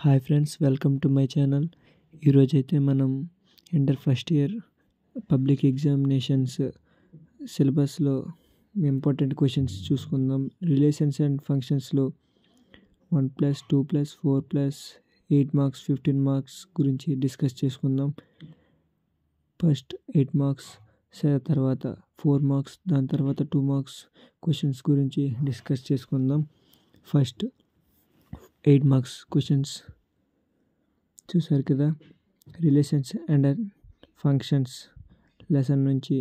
Hi friends, welcome to my channel. ఈరోజైతే మనం inter first year public examinations సిలబస్లో important questions చూసుకుందాం. Relations and ఫంక్షన్స్లో 1+2+4+8 మార్క్స్ 15 మార్క్స్ గురించి డిస్కస్ చేసుకుందాం. ఫస్ట్ 8 మార్క్స్, తర్వాత 4 మార్క్స్, దాని తర్వాత 2 మార్క్స్ క్వశ్చన్స్ గురించి డిస్కస్ చేసుకుందాం. ఫస్ట్ 8 మార్క్స్ క్వశ్చన్స్ చూసారు కదా. రిలేషన్స్ అండ్ ఫంక్షన్స్ లెసన్ నుంచి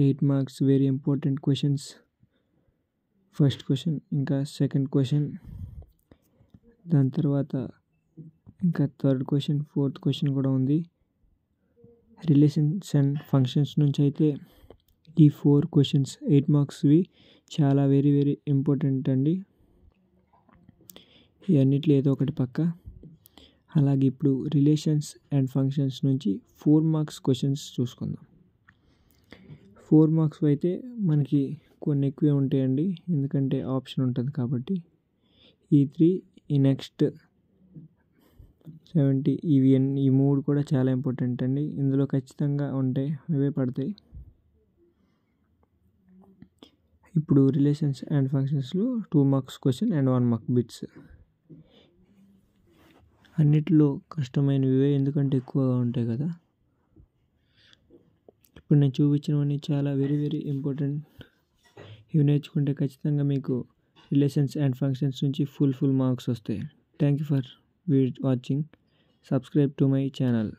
8 marks very important questions. First question, ఇంకా సెకండ్ క్వశ్చన్, దాని తర్వాత ఇంకా థర్డ్ క్వశ్చన్, ఫోర్త్ క్వశ్చన్ కూడా ఉంది. రిలేషన్స్ అండ్ ఫంక్షన్స్ నుంచి అయితే ఈ 4 క్వశ్చన్స్ 8 మార్క్స్వి చాలా వెరీ వెరీ ఇంపార్టెంట్ అండి. ఇవన్నిట్లో ఏదో ఒకటి పక్క. అలాగే ఇప్పుడు రిలేషన్స్ అండ్ ఫంక్షన్స్ నుంచి 4 మార్క్స్ క్వశ్చన్స్ చూసుకుందాం. 4 మార్క్స్ అయితే మనకి కొన్ని ఎక్కువే ఉంటాయండి, ఎందుకంటే ఆప్షన్ ఉంటుంది కాబట్టి. ఈ 3, ఈ నెక్స్ట్ 70, ఈ 3 కూడా చాలా ఇంపార్టెంట్ అండి. ఇందులో ఖచ్చితంగా ఉంటాయి, అవే పడతాయి. ఇప్పుడు రిలేషన్స్ అండ్ ఫంక్షన్స్లో 2 marks question and 1 mark bits. అన్నిటిలో కష్టమైనవే, ఎందుకంటే ఎక్కువగా ఉంటాయి కదా. ఇప్పుడు నేను చూపించినవన్నీ చాలా వెరీ వెరీ ఇంపార్టెంట్. ఇవి నేర్చుకుంటే ఖచ్చితంగా మీకు రిలేషన్స్ అండ్ ఫంక్షన్స్ నుంచి ఫుల్ మార్క్స్ వస్తాయి. Thank you for watching. Subscribe to my channel.